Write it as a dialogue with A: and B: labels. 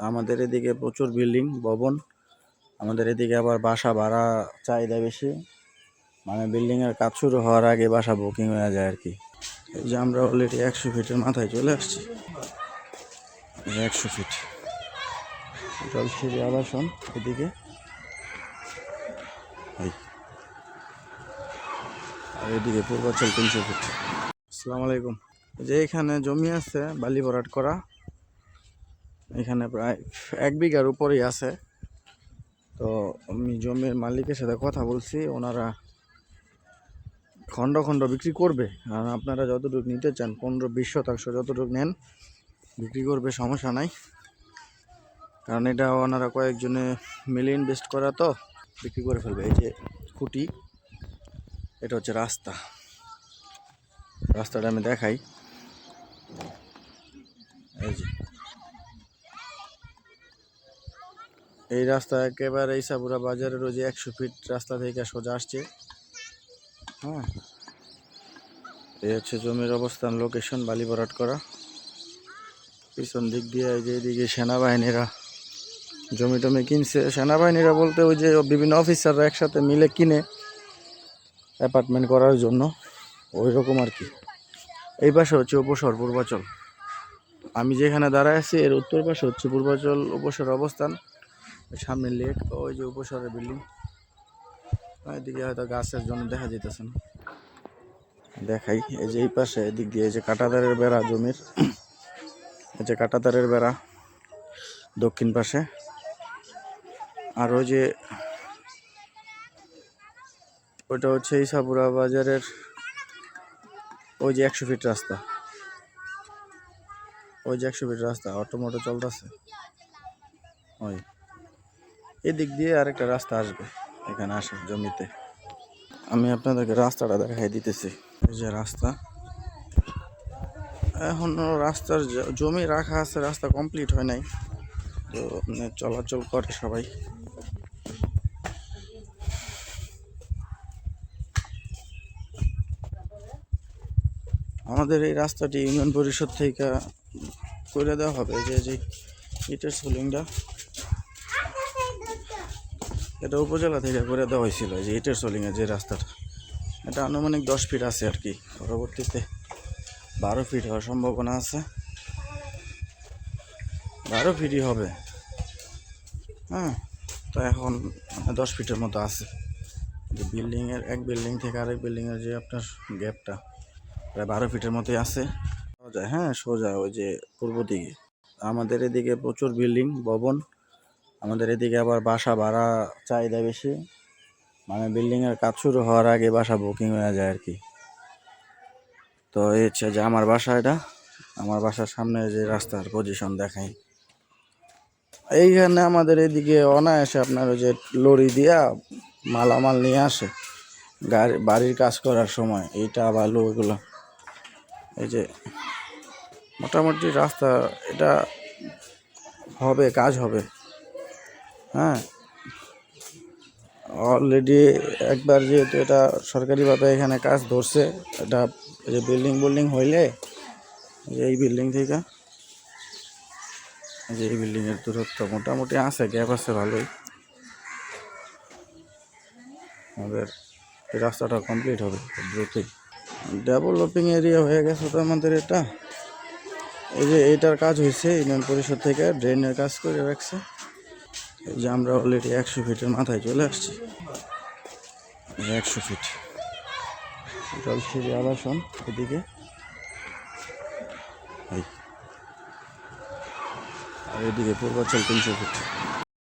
A: আমাদের এদিকে প্রচুর বিল্ডিং ভবন, আমাদের এদিকে আবার বাসা ভাড়া চাহিদা বেশি, মানে বিল্ডিংয়ের কাজ শুরু হওয়ার আগে বাসা বুকিং হয়ে যায় আর কি। এই যে আমরা অলরেডি 100 ফিটের মাথায় চলে আসছি। 100 ফিট জলসিঁড়ি আবাসন এদিকে, আর এদিকে পূর্বাচল 300 ফিট। আসসালামু আলাইকুম। যে এখানে জমি আছে বালি ভরাট করা, এখানে প্রায় 1 বিঘার উপরেই আছে। তো আমি জমির মালিকের সাথে কথা বলছি, ওনারা খণ্ড খণ্ড বিক্রি করবে। আর আপনারা যতটুকু নিতে চান 15-20 শতাংশ যতটুকু নেন বিক্রি করবে, সমস্যা নাই। কারণ এটা ওনারা কয়েকজনে মিলে ইনভেস্ট করা, তো বিক্রি করে ফেলবে। এই যে খুঁটি, এটা হচ্ছে রাস্তাটা আমি দেখাই। এই যে এই রাস্তা একেবারে ইসাপুরা বাজারের ওই যে 100 ফিট রাস্তা থেকে সোজা আসছে। হ্যাঁ, এই হচ্ছে জমির অবস্থান, লোকেশন বালি ভরাট করা। পিছন দিক দিয়ে এই যে এদিকে সেনাবাহিনীরা জমি টমি কিনছে। সেনাবাহিনীরা বলতে ওই যে বিভিন্ন অফিসাররা একসাথে মিলে কিনে অ্যাপার্টমেন্ট করার জন্য, ওই রকম আর কি। এই পাশে হচ্ছে উপশহর পূর্বাচল। আমি যেখানে দাঁড়ায় আছি এর উত্তর পাশে হচ্ছে পূর্বাচল উপশহর অবস্থান। সামনে লেক, ওই যে উপশহরের বিল্ডিং। এদিকে হয়তো গাছের জন্য দেখা যেতেছে না, দেখাই। এই যে এই পাশে এদিক দিয়ে এই যে কাঁটাতারের বেড়া জমির, এই যে কাঁটাতারের বেড়া দক্ষিণ পাশে। আর ওই যে ওইটা হচ্ছে ইসাপুরা বাজারের ওই যে 100 ফিট রাস্তা, ওই যে 100 ফিট রাস্তা অটোমোটো চলতেছে। ওই এদিক দিয়ে আরেকটা রাস্তা আসবে এখানে আসে জমিতে। আমি আপনাদেরকে রাস্তাটা দেখাই দিতেছি। এই যে রাস্তা, এখনো রাস্তার জমি রাখা আছে, রাস্তা কমপ্লিট হয় নাই, তো চলাচল করে সবাই। আমাদের এই রাস্তাটি ইউনিয়ন পরিষদ থেকে করে দেওয়া হবে। যে ইটের সোলিংটা, এটা উপজেলা থেকে করে দেওয়া হয়েছিল। যে ইটের সোলিংয়ের যে রাস্তাটা, এটা আনুমানিক 10 ফিট আছে আর কি। পরবর্তীতে 12 ফিট হওয়ার সম্ভাবনা আছে, 12 ফিটই হবে। হ্যাঁ, তো এখন 10 ফিটের মতো আছে। যে বিল্ডিংয়ের এক বিল্ডিং থেকে আরেক বিল্ডিংয়ের যে আপনার গ্যাপটা প্রায় 12 ফিটের মতোই আছে। সোজা, হ্যাঁ সোজা ওই যে পূর্ব দিকে। আমাদের এদিকে প্রচুর বিল্ডিং ভবন, আমাদের এদিকে আবার বাসা ভাড়া চাহিদা বেশি, মানে বিল্ডিংয়ের কাজ শুরু হওয়ার আগে বাসা বুকিং হয়ে যায় আর কি। তো এই হচ্ছে যে আমার বাসা, এটা আমার বাসার সামনে যে রাস্তার পজিশন দেখাই। এইখানে আমাদের এদিকে অনায়াসে আপনার ওই যে লরি দিয়া মালামাল নিয়ে আসে বাড়ির কাজ করার সময়, এইটা আবার লোকগুলো। এই যে মোটামুটি রাস্তা এটা হবে, কাজ হবে। হ্যাঁ, অলরেডি একবার যেহেতু এটা সরকারিভাবে এখানে কাজ ধরছে, এটা যে বিল্ডিং হইলে এই বিল্ডিং থেকে যে এই বিল্ডিংয়ের দূরত্ব মোটামুটি আছে, গ্যাপ আছে ভালোই। আমাদের এই রাস্তাটা কমপ্লিট হবে দ্রুতই। ডেভেলপিং এরিয়া হয়ে গেছে তো আমাদের এটা। এই যে এইটার কাজ হয়েছে ইউনিয়ন পরিষদ থেকে, ড্রেনের কাজ করে রাখছে। এই যে আমরা অলরেডি 100 ফিটের মাথায় চলে আসছি। 100 ফিট জলসিঁড়ি আবাসন এদিকে, আর এদিকে পূর্বাচল 300 ফিট।